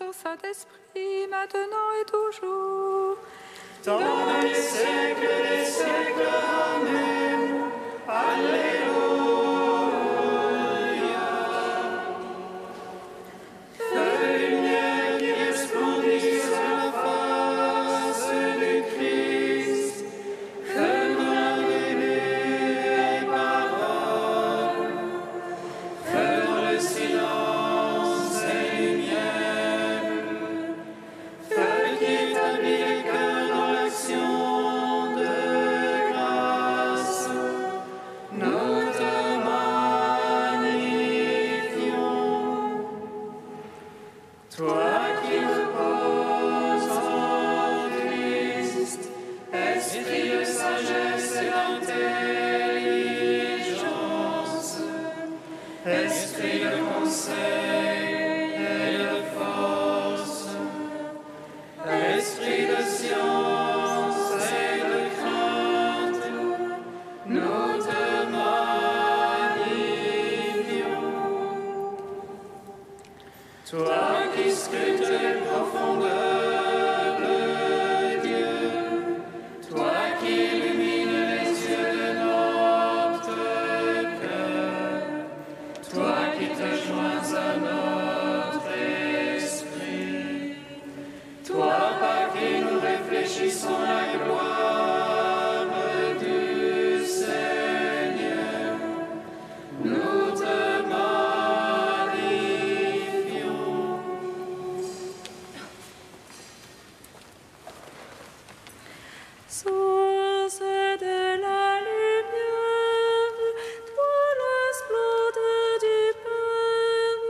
au Saint-Esprit, maintenant et toujours. Dans les siècles des siècles, Amen. Alléluia. Feu de lumière qui resplendit sur la face du Christ, feu dans la lumière et parole, feu dans le silence et lumière, feu qui établit les cœurs dans l'action de grâce, nous te magnifions. Toi qui reposes en Christ, esprit de sagesse et d'intelligence, esprit de conseil et de force, esprit de science et de crainte, nous te magnifions. Toi qui scrutes les profondeurs de Dieu, toi qui illumines les yeux de notre cœur, toi qui te joins à notre esprit, toi par qui nous réfléchissons la gloire du Seigneur, nous te magnifions. Source de la lumière, toi la splendeur du Père.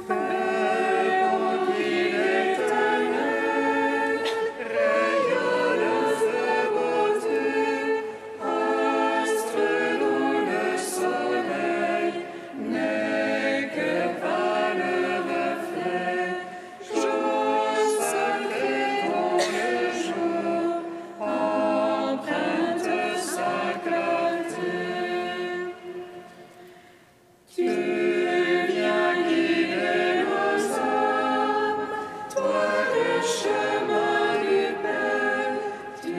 Verbe qui l'éternel, rayonne de beauté, astre dont le soleil n'est que pâle reflet, chose sacrée dont le jour emprunte sa clarté. Tu viens guider nos âmes, toi le chemin du Père, tu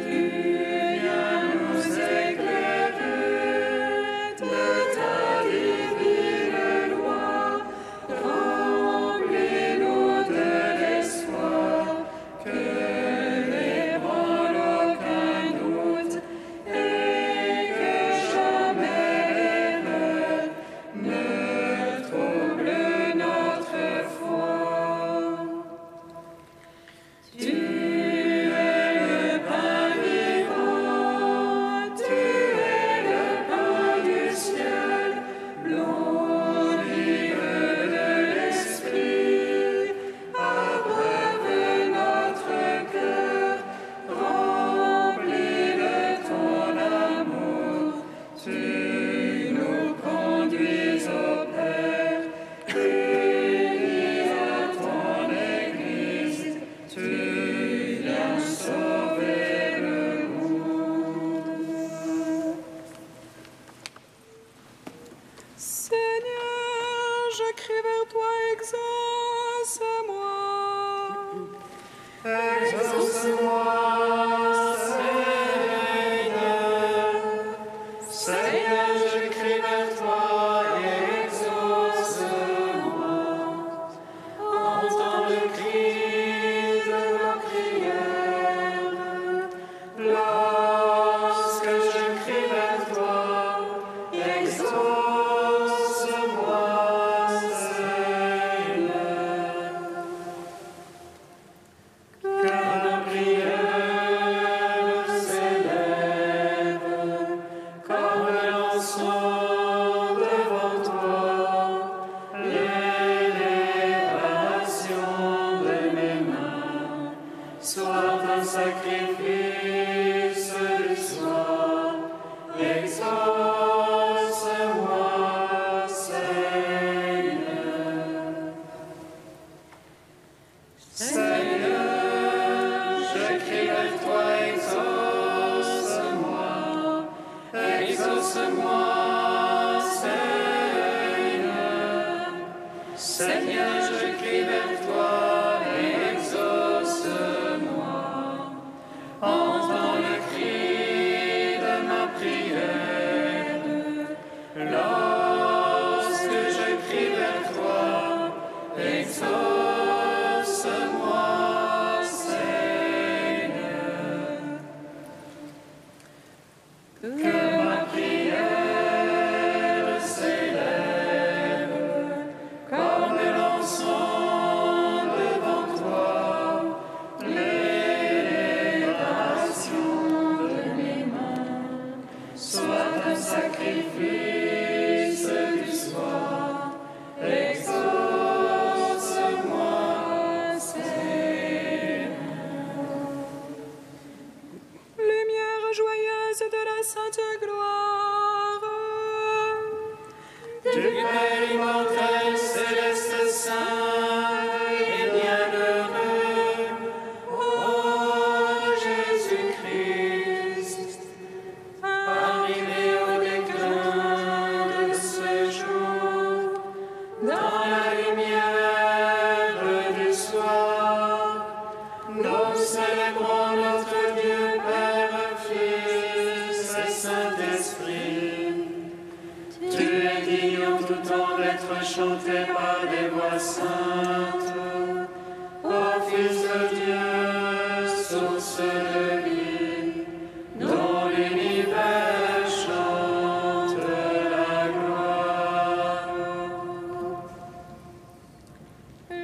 viens nous éclairer de ta divine loi, remplis-nous de l'espoir que n'ébranle aucun doute et que jamais l'erreur ne trouble notre foi. Tu es le pain vivant, tu es le pain du ciel, l'eau vive de l'esprit, abreuve notre cœur, remplis de ton amour, tu nous conduis au Père, unis à ton Église, tu viens sauver le monde. Seigneur, je crie vers toi, exauce-moi. Exauce-moi, Seigneur. Seigneur, je crie vers toi, exauce-moi. Entends le cri de ma prière. Lorsque je crie vers toi, exauce-moi, Seigneur. Que ma prière s'élève comme l'encens devant toi, l'élévation de mes mains soit un sacrifice du soir. Exauce-moi, du Père immortel, céleste, saint et bienheureux, ô Jésus-Christ, arrivé au déclin de ce jour, dans la lumière du soir, nous célébrons notre Dieu, Père, Fils et Saint-Esprit. Tu es digne en tout temps d'être chanté par des voix saintes, ô Fils de Dieu, source de vie, dont l'univers chante la gloire.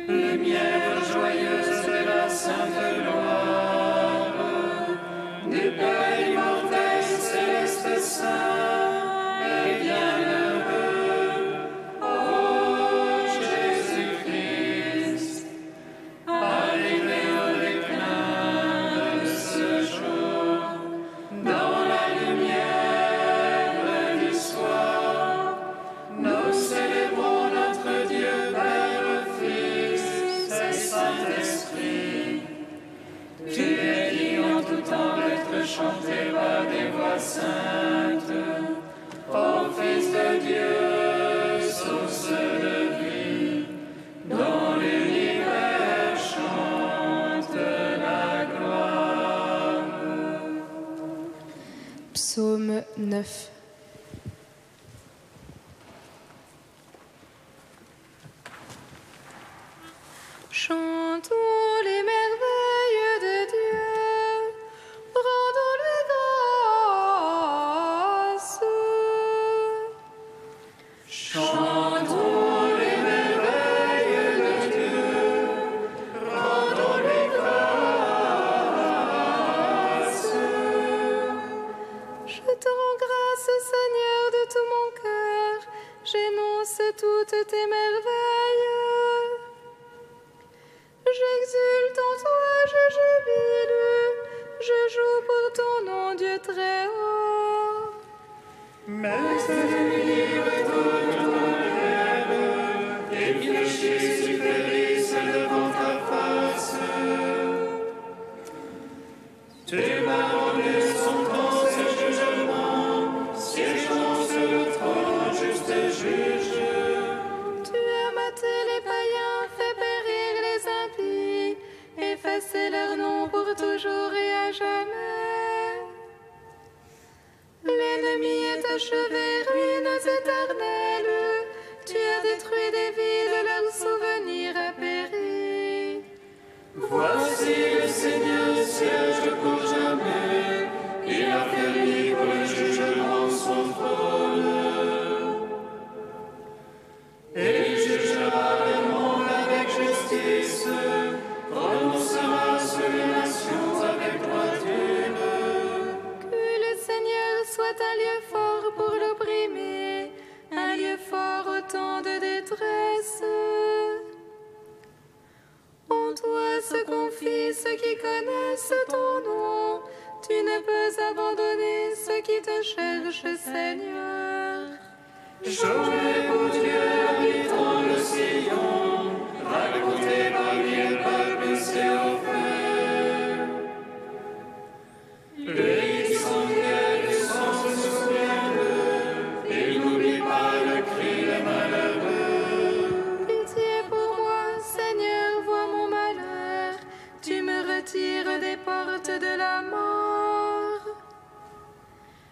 Lumière joyeuse de la sainte gloire, du Père immortel, céleste, saint et bienheureux, ô Jésus-Christ, arrivé au déclin de ce jour, dans la lumière du soir, nous célébrons notre Dieu, Père, Fils et Saint-Esprit. Tu es digne en tout temps d'être chanté par des voix saintes, ô Fils de Dieu, source de vie, dont l'univers chante la gloire. Psaume 9. Chantons les merveilles de Dieu, rendons-lui grâce. Chantons les merveilles de Dieu, rendons-lui grâce. Je te rends grâce, Seigneur, de tout mon cœur, j'énonce toutes tes merveilles. J'exulte en toi, je jubile, je joue pour ton nom, Dieu très haut. Mais cette nuit retourne ton rêve, et fléchisse tu périsses devant ta face. Tu m'as rendu son temps, ce jugement, siégeant sur le trône, juste juge. Tu as maté les païens, fait périr les impies, effacé leur nom pour toujours et à jamais. L'ennemi est achevé, ruines éternelles, tu as détruit des villes, leur souvenir a péri. Voici le Seigneur siège pour jamais, il a fermé pour le jugement son trône. Et il jugera le monde avec justice, prononcera sur les nations avec droiture. Que le Seigneur soit un lieu fort pour l'opprimé, un lieu fort au temps de détresse. En toi se confient ceux qui connaissent ton nom, tu ne peux abandonner ceux qui te cherchent, Seigneur. Jouez pour Dieu, habitant le Sion, racontez parmi les peuples ses hauts faits. Lui qui s'enquête sans se souvenir d'eux, il n'oublie pas le cri des malheureux. Pitié pour moi, Seigneur, vois mon malheur, tu me retires des portes de la mort.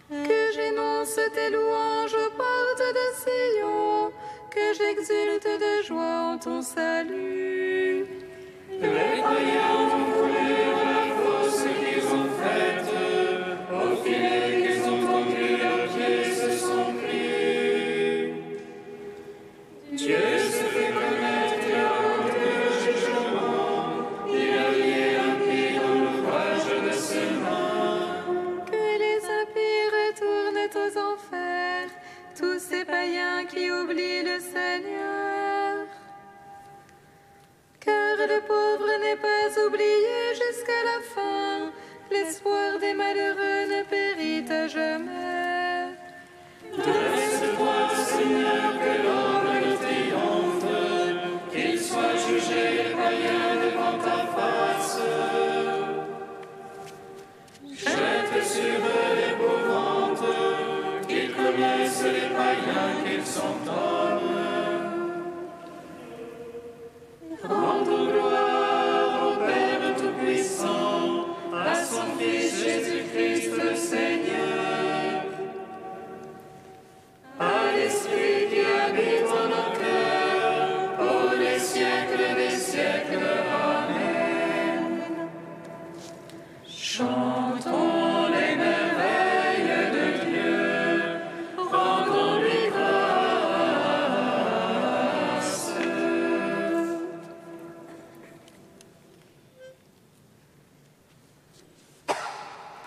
Que j'énonce tes louanges aux portes de Sion, que j'exulte de joie en ton salut. Les païens ont coulé dans la fosse qu'ils ont faite, au filet qu'ils ont tendu, leurs pieds se sont pris. Dieu se fait connaître et raconte le jugement, il a lié impie dans l'ouvrage de ses mains. Que les impies retournent aux enfers, tous ces païens qui oublient le Seigneur. Car le pauvre n'est pas oublié jusqu'à la fin, l'espoir des malheureux ne périt à jamais. Laisse-toi, Seigneur, que qu'ils sont hommes. Rendons gloire au Père Tout-Puissant, à son Fils Jésus-Christ le Seigneur, à l'Esprit qui habite en nos cœurs, pour les siècles des siècles. Amen. Chantons les merveilles de Dieu, rendons-lui grâce.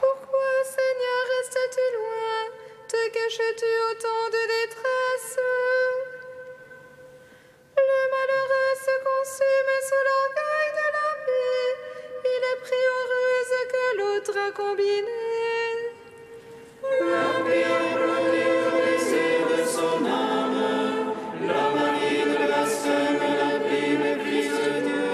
Pourquoi, Seigneur, restes-tu loin? Te caches-tu au temps de détresse? Le malheureux se consume sous l'orgueil de la vie. Il est pris aux ruses que l'autre a combinées. L'envie applaudit au désir de son âme, l'homme avide blasphème, l'impie méprise Dieu.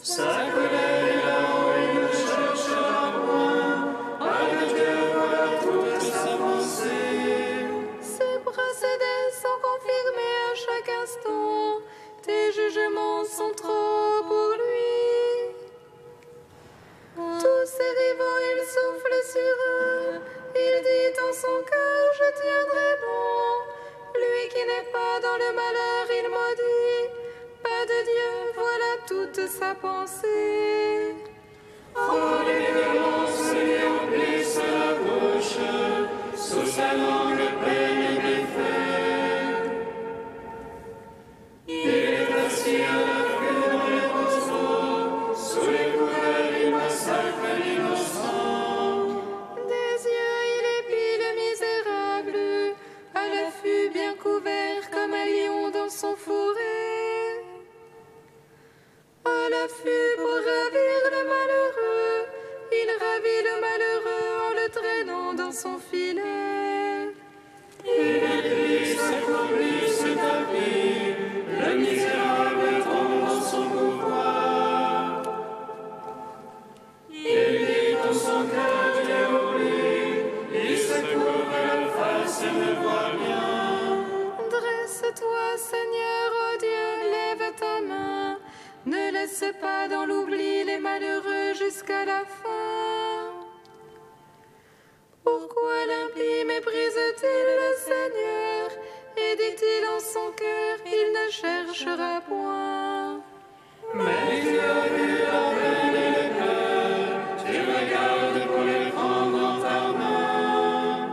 Sa colère est là-haut, il ne cherchera point, avec Dieu voilà toute sa pensée. Ses procédés sont confirmés à chaque instant. Tes jugements sont trop pour lui. Tous ses rivaux, il souffle sur eux. Il dit en son cœur, je tiendrai bon. Lui qui n'est pas dans le malheur, il maudit. Pas de Dieu, voilà toute sa pensée. Oh, les violences lui emplissent la bouche, sous sa langue peine et méfait. Il est assis à l'affût dans les roseaux, sous les couverts il massacre l'innocent. Des yeux, il épie le misérable, à l'affût bien couvert comme un lion dans son fourré. À l'affût pour ravir le malheureux, il ravit le malheureux en le traînant dans son filet. Il écrit sa courbure, se tapit, le misérable tombe dans son pouvoir. Il dit en son cœur, Dieu oublie, il se couvre la face et ne voit rien. Dresse-toi, Seigneur, ô Dieu, lève ta main. Ne laisse pas dans l'oubli les malheureux jusqu'à la fin. Pourquoi l'impie méprise-t-il le Seigneur? Et dit-il en son cœur, il ne cherchera point. Mais tu as vu la peine et le cœur, tu regardes pour les prendre dans ta main.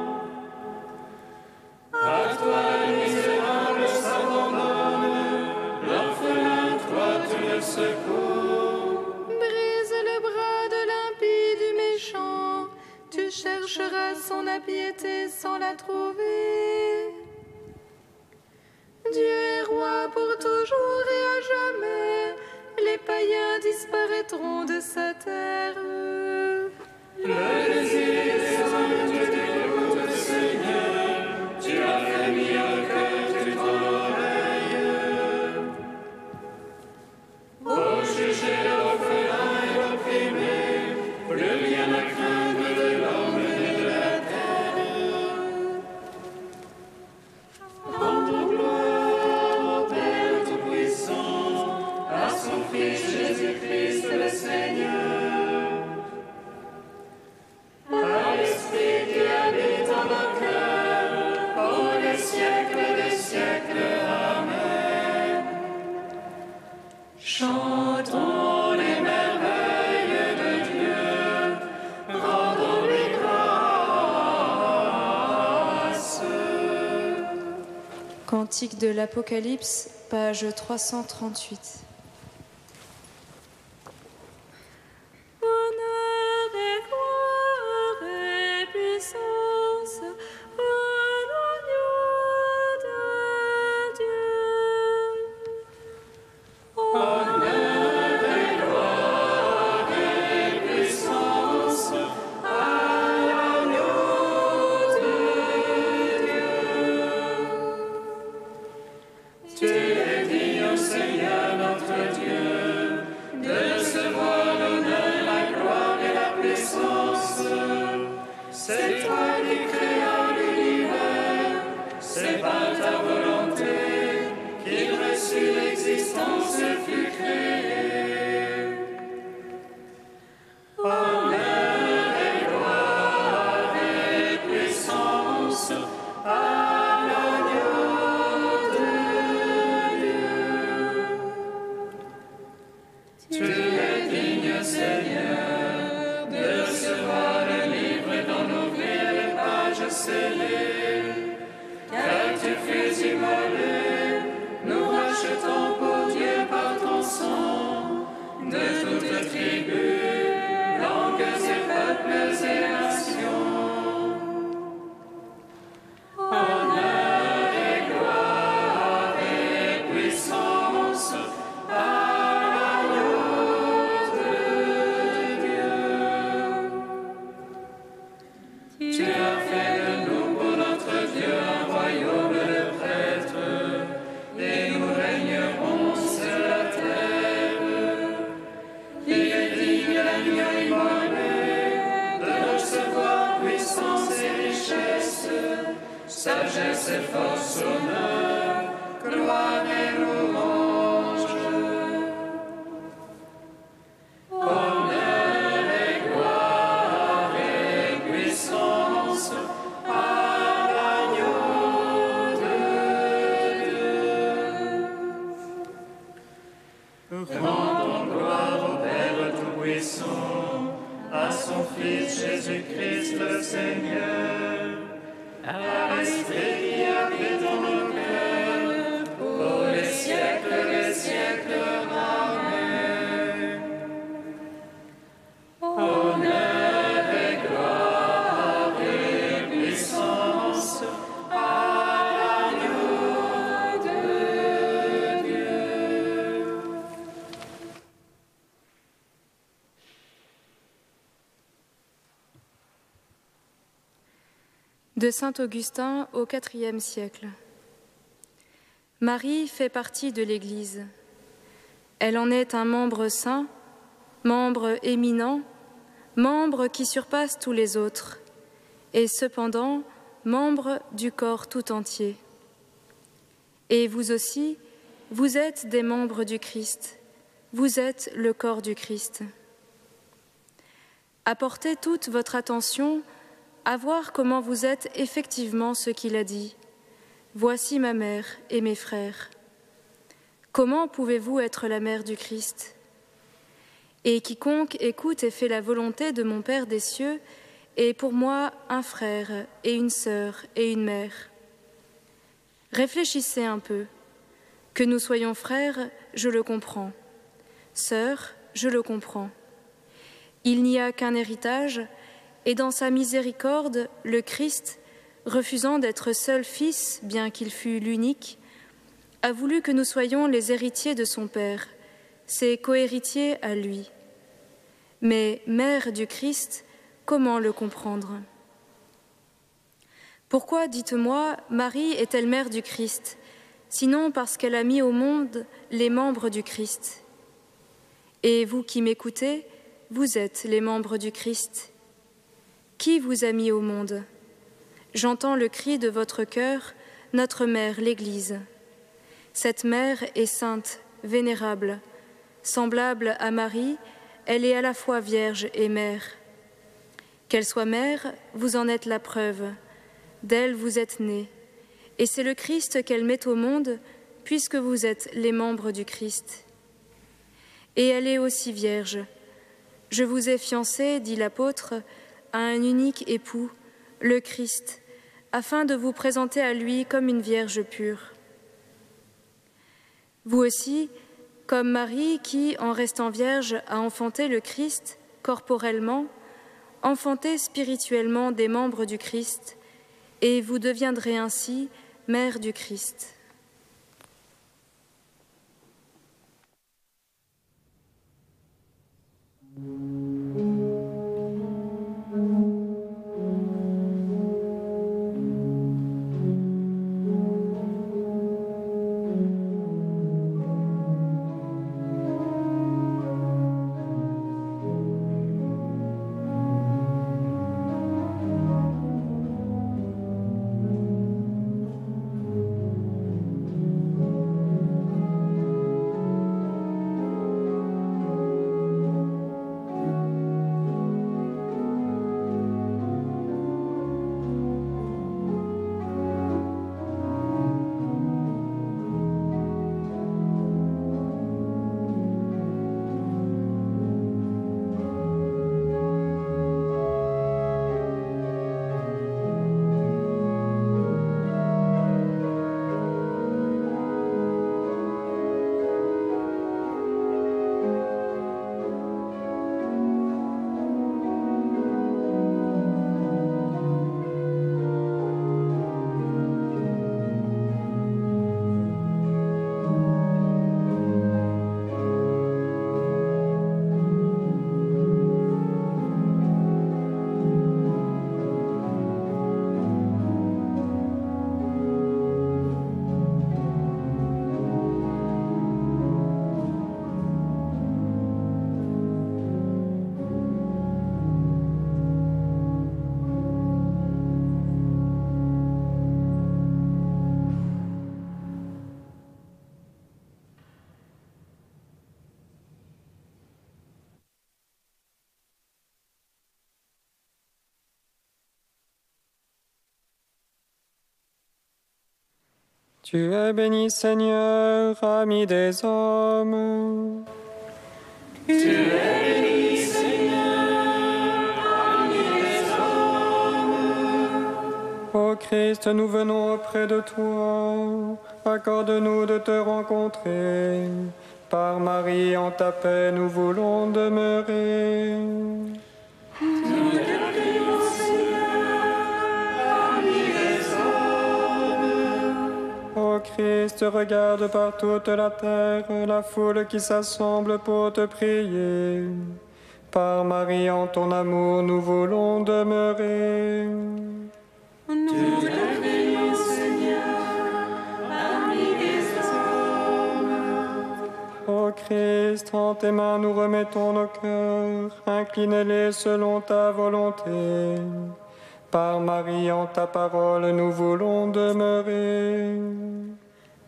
À toi le misérable s'abandonne, l'orphelin, toi tu le secours. Brise le bras de l'impie du méchant, tu chercheras son impiété sans la trouver. Dieu est roi pour toujours et à jamais, les païens disparaîtront de sa terre. Le désir des hommes, tu t'écoutes, Seigneur, tu as frémi le cœur, tu tends l'oreille. Pour juger l'orphelin et l'opprimé, plus rien à craindre de l'homme et de la terre. Rendons gloire au Père Tout-Puissant, à son Fils Jésus-Christ le Seigneur, à l'Esprit qui habite en nos cœurs, pour les siècles des siècles. Amen. Chantons les merveilles de Dieu, rendons-lui grâce. Cantique de l'Apocalypse, page 338. Honneur et gloire et puissance à l'agneau de Dieu. Honneur et gloire et puissance à l'agneau de Dieu. Tu es digne, Seigneur notre c'est par ta volonté qu'il reçut l'existence et fut créé. Honneur et gloire et puissance à l'agneau de Dieu. Tu es digne, Seigneur, de recevoir le livre et d'en ouvrir les pages scellées, car tu fus immolé, nous rachetant pour Dieu par ton sang, de toutes tribus, langues et peuples et nations. Honneur et gloire et puissance à l'agneau de Dieu. Tu as fait de nous pour notre Dieu un royaume de prêtres, et nous régnerons sur la terre. Il est digne l'agneau immolé de recevoir puissance et richesse, sagesse et force, honneur, gloire et louange. Honneur et gloire et puissance à l'agneau de Dieu. Rendons gloire au Père Tout-Puissant, à son Fils Jésus-Christ le Seigneur, à l'Esprit qui habite dans nos cœurs, pour les siècles des siècles. Amen. Honneur et gloire et puissance à l'agneau de Dieu. De saint Augustin au IVe siècle. Marie fait partie de l'Église. Elle en est un membre saint, membre éminent, membre qui surpasse tous les autres, et cependant membre du corps tout entier. Et vous aussi, vous êtes des membres du Christ, vous êtes le corps du Christ. Apportez toute votre attention à voir comment vous êtes effectivement ce qu'il a dit. Voici ma mère et mes frères. Comment pouvez-vous être la mère du Christ? Et quiconque écoute et fait la volonté de mon Père des cieux est pour moi un frère et une sœur et une mère. Réfléchissez un peu. Que nous soyons frères, je le comprends. Sœurs, je le comprends. Il n'y a qu'un héritage, et dans sa miséricorde, le Christ, refusant d'être seul fils, bien qu'il fût l'unique, a voulu que nous soyons les héritiers de son Père, ses cohéritiers à lui. Mais mère du Christ, comment le comprendre? Pourquoi, dites-moi, Marie est-elle mère du Christ, sinon parce qu'elle a mis au monde les membres du Christ? Et vous qui m'écoutez, vous êtes les membres du Christ. Qui vous a mis au monde? J'entends le cri de votre cœur, notre mère, l'Église. Cette mère est sainte, vénérable. Semblable à Marie, elle est à la fois vierge et mère. Qu'elle soit mère, vous en êtes la preuve. D'elle vous êtes nés. Et c'est le Christ qu'elle met au monde, puisque vous êtes les membres du Christ. Et elle est aussi vierge. Je vous ai fiancés, dit l'apôtre, à un unique époux, le Christ, afin de vous présenter à lui comme une vierge pure. Vous aussi, comme Marie qui, en restant vierge, a enfanté le Christ corporellement, enfantez spirituellement des membres du Christ, et vous deviendrez ainsi mère du Christ. Tu es béni, Seigneur, ami des hommes. Tu es béni, Seigneur, ami des hommes. Ô Christ, nous venons auprès de toi. Accorde-nous de te rencontrer. Par Marie, en ta paix, nous voulons demeurer. Nous te prions, Seigneur, ami des hommes. Ô Christ, regarde par toute la terre la foule qui s'assemble pour te prier. Par Marie, en ton amour, nous voulons demeurer. Nous te prions, Seigneur, ami des hommes. Ô Christ, en tes mains nous remettons nos cœurs, incline-les selon ta volonté. Par Marie, en ta parole, nous voulons demeurer.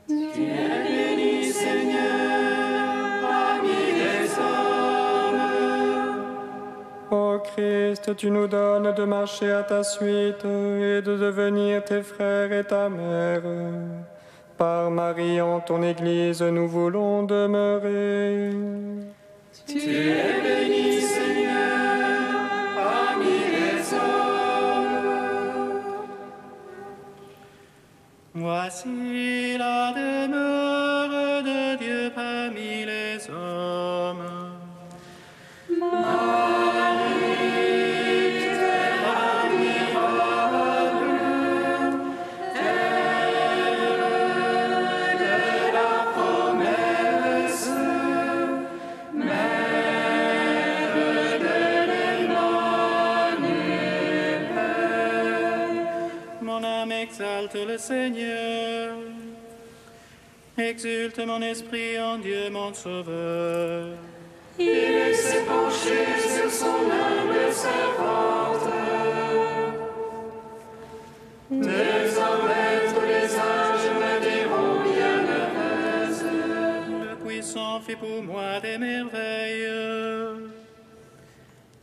Tu es béni, Seigneur, ami des hommes. Ô Christ, tu nous donnes de marcher à ta suite et de devenir tes frères et ta mère. Par Marie, en ton Église, nous voulons demeurer. Tu es béni, Seigneur, ami des hommes. Voici la demeure de Dieu parmi les hommes. Exalte le Seigneur, exulte mon esprit en Dieu mon Sauveur. Il s'est penché sur son humble servante. Désormais tous les âges me diront bienheureuse. Le puissant fait pour moi des merveilles.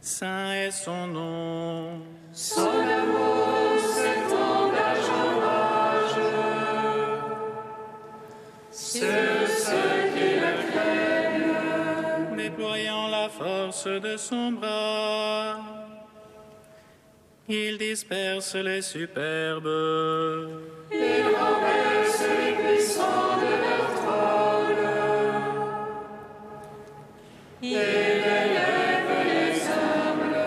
Saint est son nom. Son amour s'étend d'âge en âge. Sur ceux qui le craignent, Déployant la force de son bras, il disperse les superbes. il renverse les puissants de leur trône. Il élève les humbles.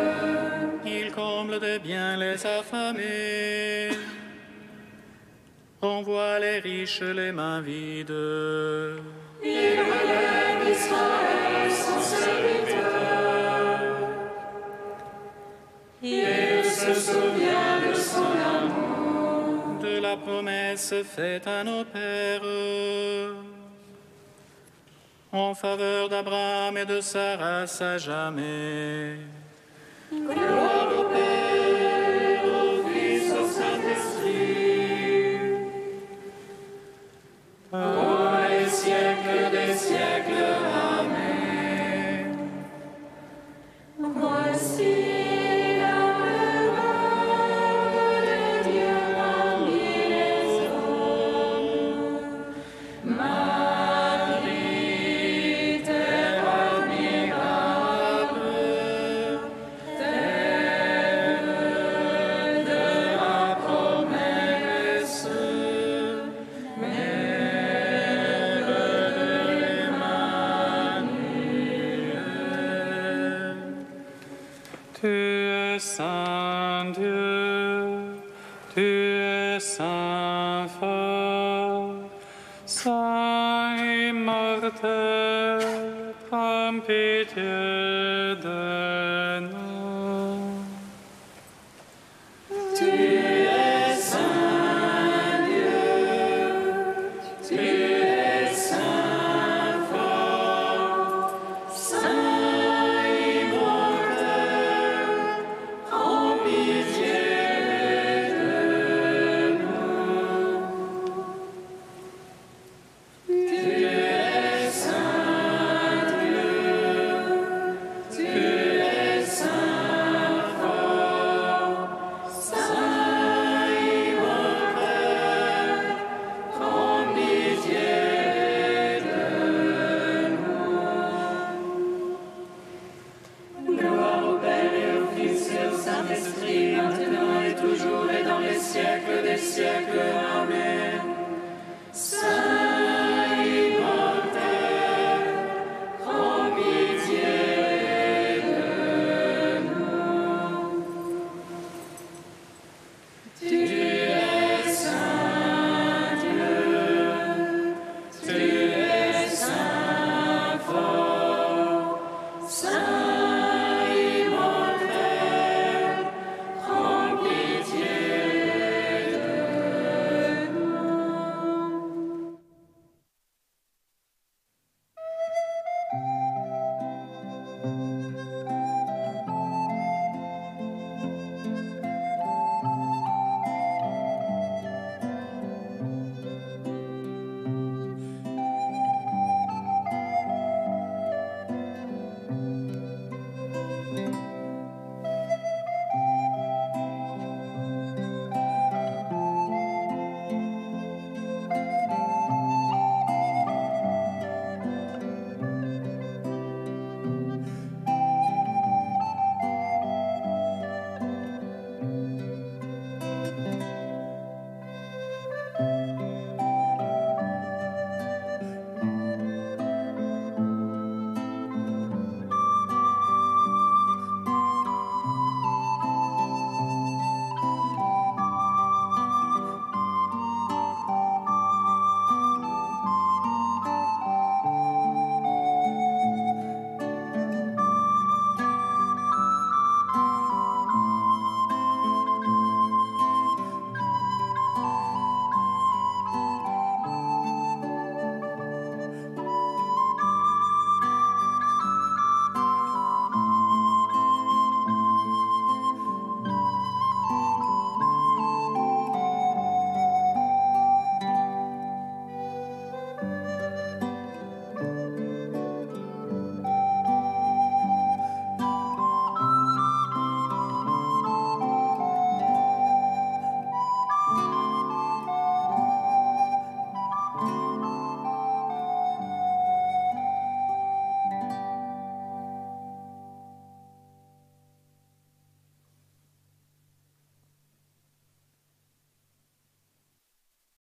Il comble de bien les affamés, renvoie les riches les mains vides. Il relève Israël, son serviteur. Il se souvient de son amour. De la promesse faite à nos pères, en faveur d'Abraham et de sa race à jamais. Gloire au Père, au Fils, au Saint-Esprit. Pour les siècles des siècles. Amen. Voici la demeure de Dieu parmi les hommes. Marie, terre admirable, terre de la promesse, mère de l'Emmanuel. Tu es saint Dieu, tu es saint fort, saint immortel, prends pitié de nous.